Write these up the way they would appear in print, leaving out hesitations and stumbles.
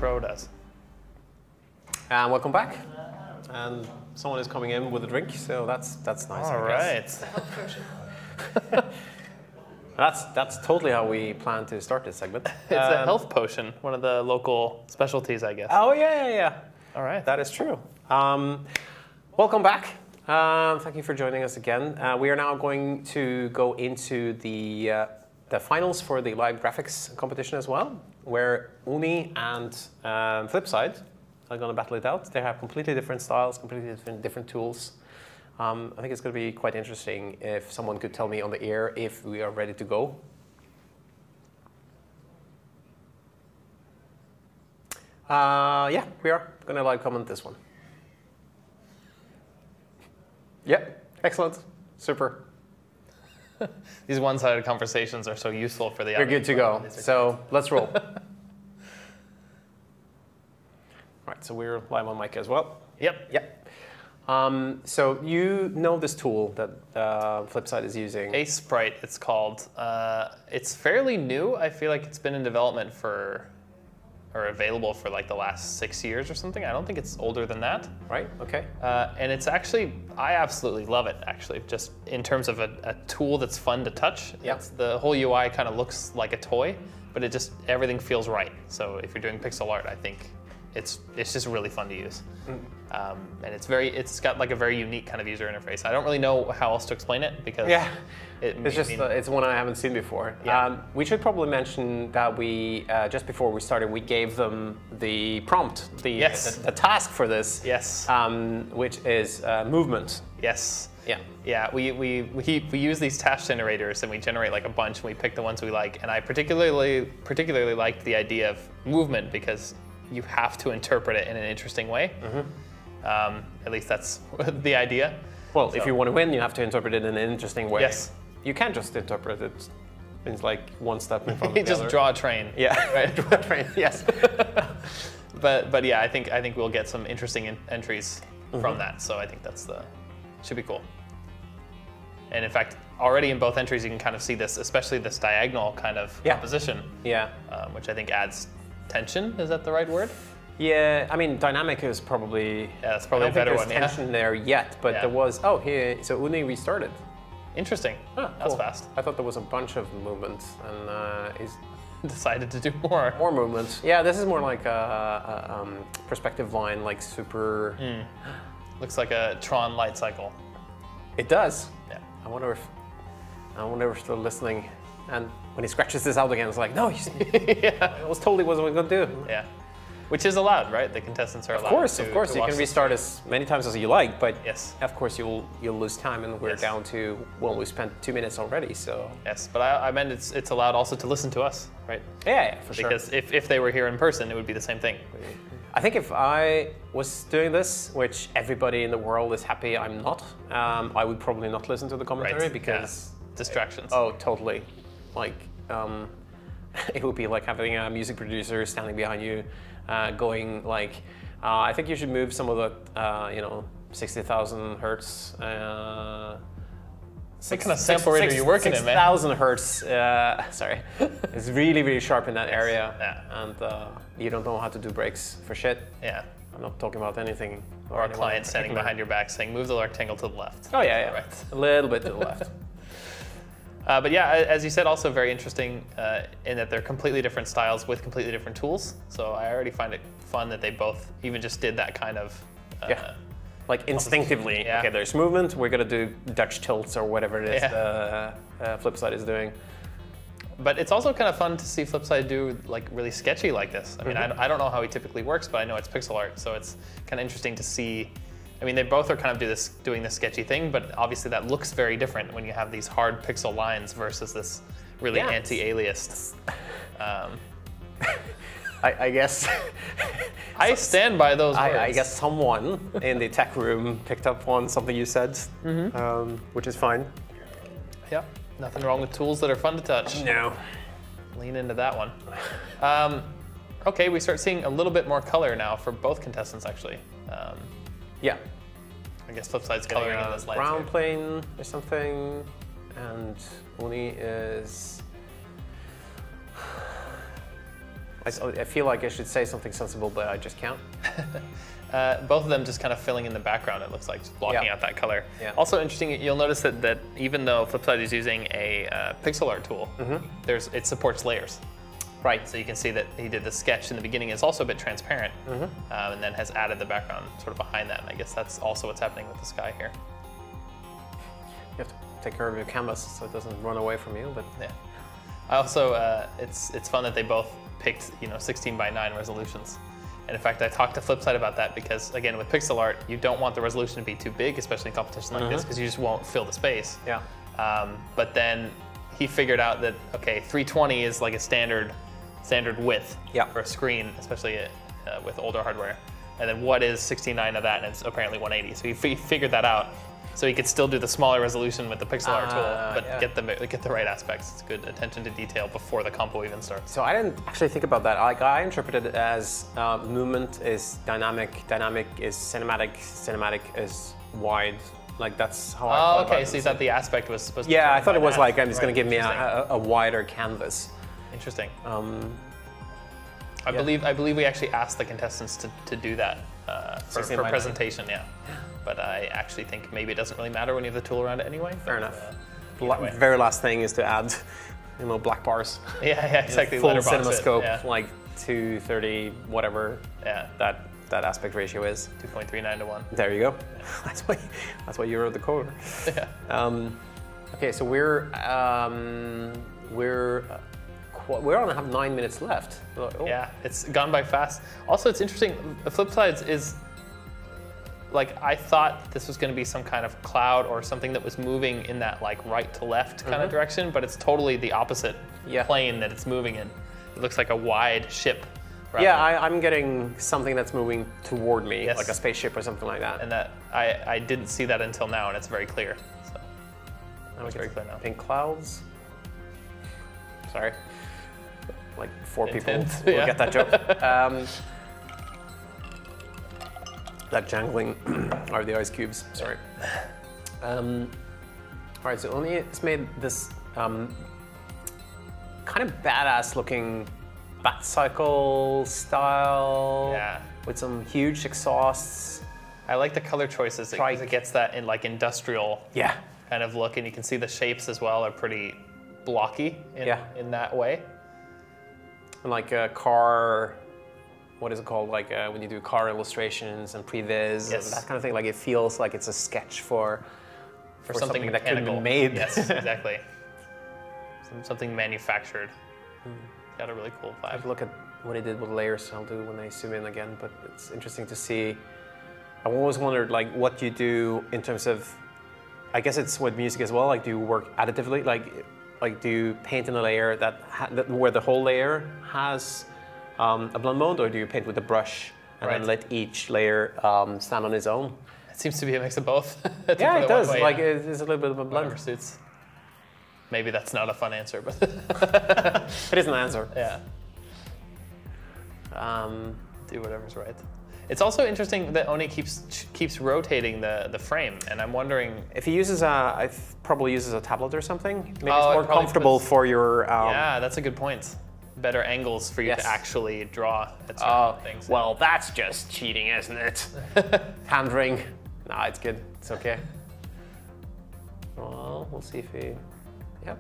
Pro does. And welcome back. And someone is coming in with a drink, so that's nice. All right. That's totally how we plan to start this segment. It's a health potion, one of the local specialties, I guess. Oh yeah. All right. That is true. Welcome back. Thank you for joining us again. We are now going to go into the finals for the live graphics competition as well, where Uni and Flipside are going to battle it out. They have completely different styles, completely different tools. I think it's going to be quite interesting if someone could tell me on the air if we are ready to go. Yeah, we are going to live comment this one. Yeah, excellent, super. These one-sided conversations are so useful for the You're good to go. So let's roll. All right, so we're live on mic as well. Yep. So you know this tool that Flipside is using. Sprite, it's called. It's fairly new. I feel like it's been in development or available for like the last 6 years or something. I don't think it's older than that. Right, okay. And it's actually, I absolutely love it actually, just in terms of a tool that's fun to touch. Yep. The whole UI kind of looks like a toy, but everything feels right. So if you're doing pixel art, I think it's just really fun to use. And it's got like a very unique kind of user interface. I don't really know how else to explain it because it's one I haven't seen before. Yeah. We should probably mention that we just before we started, we gave them the prompt, the task for this. Yes. Which is movement. Yes. Yeah. We use these task generators and we generate like a bunch and we pick the ones we like. And I particularly liked the idea of movement because you have to interpret it in an interesting way. At least that's the idea. Well, if you want to win, you have to interpret it in an interesting way. Yes. You can't just interpret it. It's like one step in front of the just other. draw a train. Yeah, right. Draw a train. Yes. but yeah, I think we'll get some interesting entries from that. So I think should be cool. And in fact, already in both entries, you can kind of see this, especially this diagonal kind of composition. Yeah. Which I think adds tension. Is that the right word? Yeah, I mean, dynamic is probably. Yeah, that's probably a better one. I don't think there's tension there yet, but there was. Oh, here. So Uni restarted. Interesting. Oh, that's cool. fast. I thought there was a bunch of movements, and he's decided to do more. More movements. Yeah, this is more like a perspective line, like super. Looks like a Tron light cycle. It does. Yeah. I wonder if we're still listening. And when he scratches this out again, it's like, no, I was totally wasn't going to do. Yeah. Which is allowed, right? The contestants are allowed. Of course, you can restart as many times as you like, but yes, of course you'll lose time, and we're down to we spent 2 minutes already, so. Yes, but I meant it's allowed also to listen to us, right? Yeah, for sure. Because if they were here in person, it would be the same thing. I think if I was doing this, which everybody in the world is happy I'm not, I would probably not listen to the commentary because distractions. Oh, totally. Like it would be like having a music producer standing behind you. Going like, I think you should move some of the, 60,000 hertz. What kind of sample rate are you working in, man? 6,000 hertz. Sorry, it's really, really sharp in that area, and you don't know how to do breaks for shit. Yeah, I'm not talking about anything. Or a client standing behind your back saying, "Move the rectangle to the left." Oh yeah, right. A little bit to the left. But yeah, as you said, also very interesting in that they're completely different styles with completely different tools. So I already find it fun that they both even just did that kind of like instinctively. Yeah. Okay, there's movement. We're gonna do Dutch tilts or whatever it is Flipside is doing. But it's also kind of fun to see Flipside do like really sketchy like this. I mean, I don't know how he typically works, but I know it's pixel art, so it's kind of interesting to see. I mean, they both are kind of doing this sketchy thing, but obviously that looks very different when you have these hard pixel lines versus this really anti-aliased. I guess. I stand by those words. I guess someone in the tech room picked up on something you said, which is fine. Yeah, nothing wrong with tools that are fun to touch. No. Lean into that one. Okay, we start seeing a little bit more color now for both contestants, actually. Yeah. I guess Flipside's coloring in this light. Brown plane or something, and Uni is. I feel like I should say something sensible, but I just can't. Both of them just kind of filling in the background, it looks like, just blocking out that color. Yeah. Also interesting, you'll notice that even though Flipside is using a pixel art tool, it supports layers. Right. So you can see that he did the sketch in the beginning is also a bit transparent, and then has added the background sort of behind that. And I guess that's also what's happening with the sky here. You have to take care of your canvas so it doesn't run away from you. But yeah, I also it's fun that they both picked 16:9 resolutions. And in fact, I talked to Flipside about that because, again, with pixel art, you don't want the resolution to be too big, especially in competition like this, because you just won't fill the space. Yeah. But then he figured out that, okay, 320 is like a standard width for a screen, especially with older hardware. And then what is 16:9 of that? And it's apparently 180. So he figured that out. So he could still do the smaller resolution with the pixel art tool, but get the right aspects. It's good attention to detail before the compo even starts. So I didn't actually think about that. I interpreted it as movement is dynamic, dynamic is cinematic, cinematic is wide. Like that's how I thought about it. So you thought the aspect was yeah, I thought it was like it's going to give me a wider canvas. Interesting. I believe we actually asked the contestants to do that for presentation. Yeah. But I actually think maybe it doesn't really matter when you have the tool around it anyway. Fair enough. Very last thing is to add, black bars. Yeah, exactly. Full CinemaScope, like 230, whatever. Yeah. That aspect ratio is 2.39 to 1. There you go. Yeah. that's why you wrote the code. Yeah. Okay, so we're only have 9 minutes left. Oh. Yeah, it's gone by fast. Also, it's interesting. Flipsides is like I thought this was going to be some kind of cloud or something that was moving in that like right to left kind of direction, but it's totally the opposite plane that it's moving in. It looks like a wide ship. Yeah, I'm getting something that's moving toward me, like a spaceship or something like that. And that I didn't see that until now, and it's very clear. So it's very clear now. Pink clouds. Sorry, like 4 people will get that joke. That jangling are the ice cubes. Sorry. All right, so Oni has made this kind of badass looking Batcycle style with some huge exhausts. I like the color choices because it gets that in like industrial kind of look, and you can see the shapes as well are pretty blocky in that way. And like a car, what is it called? Like when you do car illustrations and previs and that kind of thing. Like it feels like it's a sketch for something that could have been made. Yes, exactly. Something manufactured. Got a really cool vibe. Have a look at what he did with layers. I'll do when I zoom in again, but it's interesting to see. I've always wondered like what you do in terms of, I guess it's with music as well. Like, do you work additively? Like do you paint in a layer where the whole layer has a blend mode, or do you paint with a brush and then let each layer stand on its own? It seems to be a mix of both. Yeah, it does. Like it's a little bit of a blend. Suits. Maybe that's not a fun answer, but it is an answer. Yeah. Do whatever's right. It's also interesting that Oni keeps rotating the frame, and I'm wondering if he uses probably uses a tablet or something. Maybe it's more comfortable for your. Yeah, that's a good point. Better angles for you to actually draw at certain things. Well, that's just cheating, isn't it? Hand-ring. Nah, it's good. It's okay. Well, we'll see if he. Yep.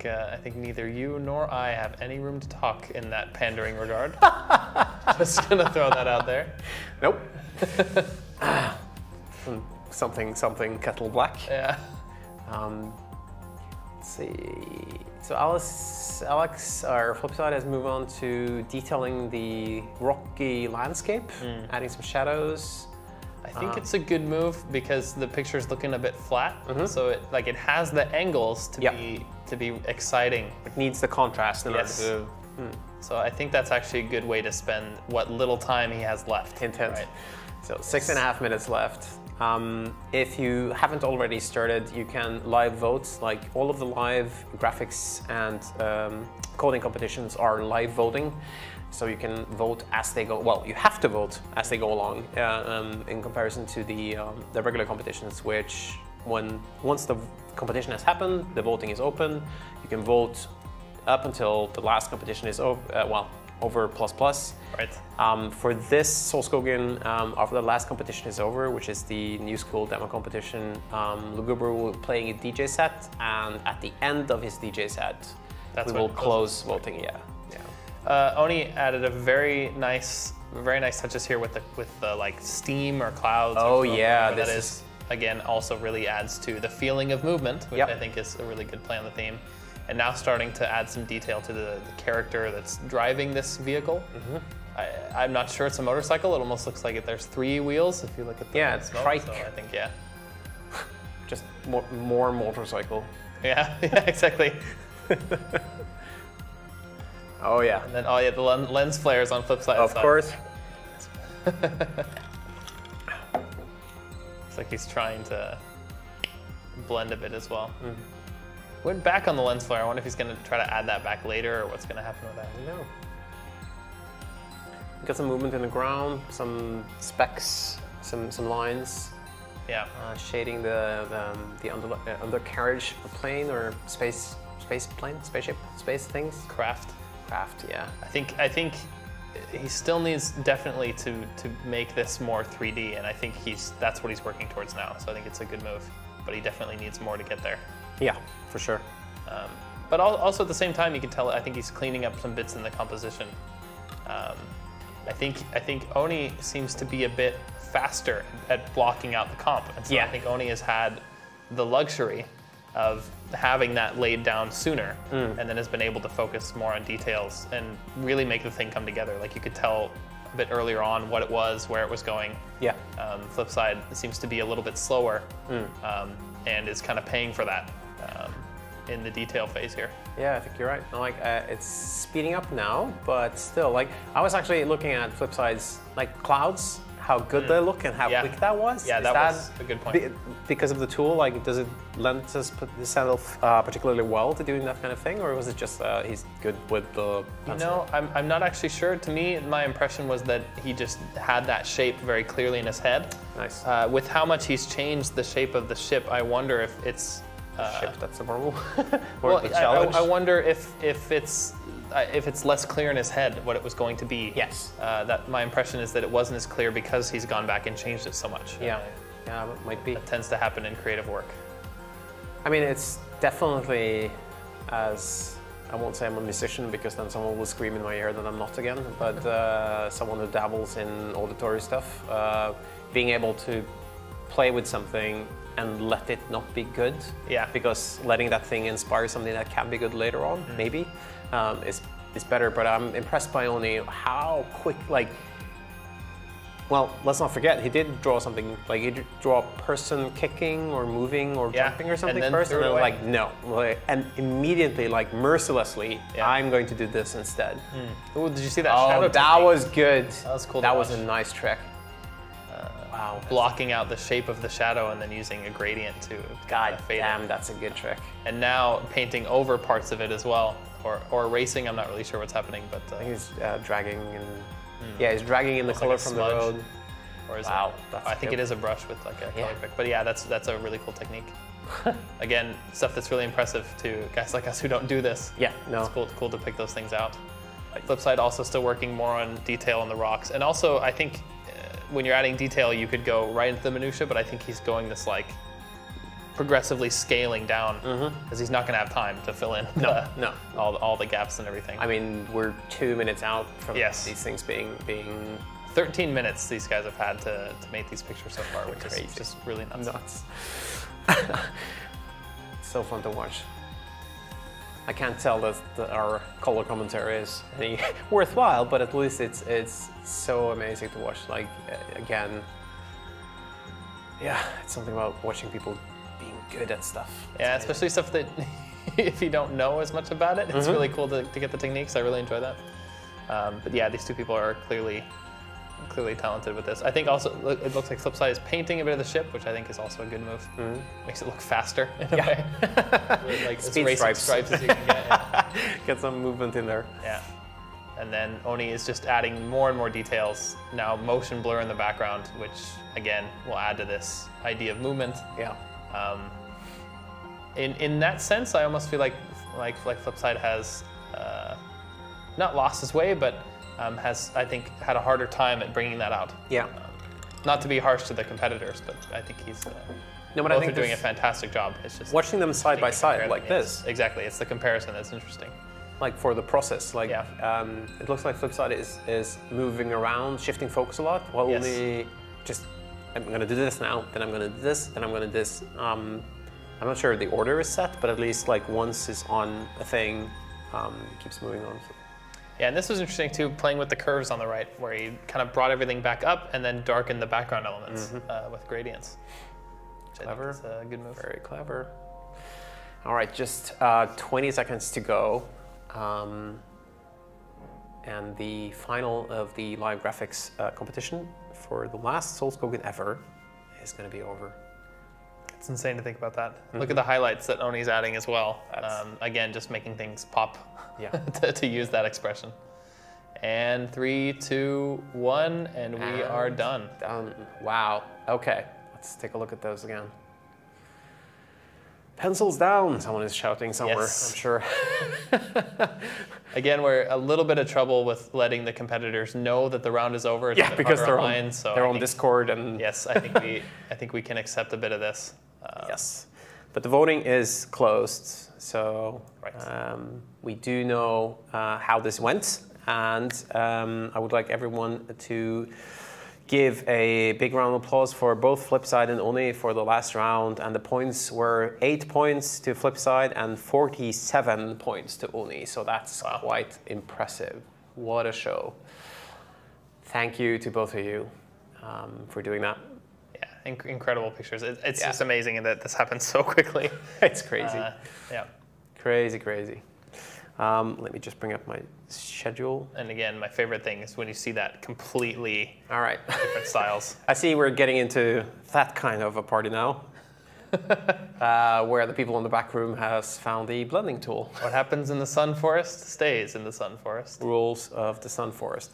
I think neither you nor I have any room to talk in that pandering regard. Just gonna throw that out there. Nope. something kettle black. Yeah. Let's see. So Alex, our Flipside, has moved on to detailing the rocky landscape, adding some shadows. I think it's a good move because the picture's looking a bit flat, so it has the angles to be exciting. It needs the contrast in order to. So I think that's actually a good way to spend what little time he has left. Hint, hint. Right. So 6.5 minutes left. If you haven't already started, you can live vote. Like all of the live graphics and coding competitions are live voting. So you can vote as they go. Well, you have to vote as they go along in comparison to the regular competitions, which once the competition has happened, the voting is open. You can vote up until the last competition is over. Well, over plus plus. Right. For this Solskogen, after the last competition is over, which is the new school demo competition, Luguber will be playing a DJ set, and at the end of his DJ set, we will close voting. Yeah. Oni added a very nice touches here with the like steam or clouds. Oh or yeah, that is again also really adds to the feeling of movement, which I think is a really good play on the theme. And now starting to add some detail to the character that's driving this vehicle. I'm not sure it's a motorcycle. It almost looks like there's 3 wheels if you look at the it's smoke, trike. so I think just more motorcycle. Yeah, exactly. Oh yeah. And then the lens flares on flipside. Of course. It's like he's trying to blend a bit as well. Went back on the lens flare. I wonder if he's going to try to add that back later, or what's going to happen with that. No. Got some movement in the ground, some specks, some lines. Yeah. Shading the undercarriage plane or space plane, spaceship, space things. Craft, yeah. I think he still needs definitely to make this more 3D, and I think that's what he's working towards now. So I think it's a good move, but he definitely needs more to get there. Yeah, for sure. But also at the same time, you can tell I think he's cleaning up some bits in the composition. I think Oni seems to be a bit faster at blocking out the comp, and so I think Oni has had the luxury of having that laid down sooner, and then has been able to focus more on details and really make the thing come together. Like you could tell a bit earlier on what it was, where it was going. Yeah. Flipside seems to be a little bit slower, and is kind of paying for that in the detail phase here. Yeah, I think you're right. Like it's speeding up now, but still, like I was actually looking at Flipside's like clouds, how good they look and how quick that was. Yeah, that was a good point. Because of the tool, like does it lend itself particularly well to doing that kind of thing, or was it just he's good with the pencil? You know, I'm not actually sure. To me, my impression was that he just had that shape very clearly in his head. Nice. With how much he's changed the shape of the ship, I wonder if it's ship that's a marvel. Well, I wonder if it's less clear in his head what it was going to be. Yes. That my impression is that it wasn't as clear because he's gone back and changed it so much. Yeah. Yeah, it might be. That tends to happen in creative work. I mean, it's definitely as I won't say I'm a musician because then someone will scream in my ear that I'm not again. But someone who dabbles in auditory stuff, being able to play with something and let it not be good. Yeah. Because letting that thing inspire something that can be good later on, maybe, is better. But I'm impressed by only how quick, like, well, let's not forget, he did draw something, like he did draw a person kicking or moving or jumping or something first, and then like, no. And immediately, like mercilessly, I'm going to do this instead. Oh, did you see that shadow? That was good. That was cool. That was a nice trick. Wow. Blocking out the shape of the shadow and then using a gradient to God fade damn, it. That's a good trick. And now painting over parts of it as well, or erasing. I'm not really sure what's happening, but I think he's dragging and yeah, he's dragging in the color from the road. Or is I think it is a brush with like a color pick. But yeah, that's a really cool technique. Again, stuff that's really impressive to guys like us who don't do this. Yeah, no. It's cool to pick those things out. Flipside also still working more on detail on the rocks, and also I think when you're adding detail, you could go right into the minutia, but I think he's going this like progressively scaling down because he's not going to have time to fill in all the gaps and everything. I mean, we're 2 minutes out from these things being 13 minutes these guys have had to make these pictures so far, which is just really nuts. It's so fun to watch. I can't tell that our color commentary is any worthwhile, but at least it's so amazing to watch. Like again, yeah, it's something about watching people being good at stuff. Yeah, especially stuff that if you don't know as much about it, it's really cool to get the techniques. I really enjoy that. But yeah, these two people are clearly talented with this. I think also it looks like Flipside is painting a bit of the ship, which I think is also a good move. Makes it look faster in a way. Really, like speed stripes as you can get. Get some movement in there. Yeah. And then Oni is just adding more and more details. Now motion blur in the background, which again will add to this idea of movement. Yeah. In that sense, I almost feel like Flipside has not lost his way, but has, I think, had a harder time at bringing that out. Yeah. Not to be harsh to the competitors, but I think he's No, but both I think are doing a fantastic job. It's just watching them side by side compare like them, this. yes, exactly. It's the comparison that's interesting. Like for the process, like Yeah. it looks like flipside is moving around, shifting focus a lot, while Yes. only just I'm gonna do this now, then I'm gonna do this, then I'm gonna do this. I'm not sure the order is set, but at least like once is on a thing, it keeps moving on. So. Yeah, and this was interesting too, playing with the curves on the right, where he kind of brought everything back up and then darkened the background elements with gradients. Clever. It's a good move. Very clever. All right, just 20 seconds to go. And the final of the live graphics competition for the last Solskogen ever is going to be over. It's insane to think about that. Look at the highlights that Oni's adding as well. That's- Again, just making things pop. Yeah. to use that expression. And 3, 2, 1, and we are done. Done. Wow. Okay, let's take a look at those again. Pencils down, someone is shouting somewhere, Yes. I'm sure. Again, we're a little bit of trouble with letting the competitors know that the round is over. It's a Yeah, bit because harder they're online, so they're I on think- Discord and Yes, I think we can accept a bit of this. yes. But the voting is closed, so Right. we do know how this went, and I would like everyone to give a big round of applause for both Flipside and Oni for the last round, and the points were 8 points to Flipside and 47 points to Oni, so that's quite impressive. What a show. Thank you to both of you for doing that. Yeah, incredible pictures. It's Yeah. just amazing that this happened so quickly. It's crazy. Yeah. Crazy, crazy. Let me just bring up my schedule. And again, my favorite thing is when you see that completely All right. different styles. I see we're getting into that kind of a party now, where the people in the back room has found the blending tool. What happens in the sun forest stays in the sun forest. Rules of the sun forest.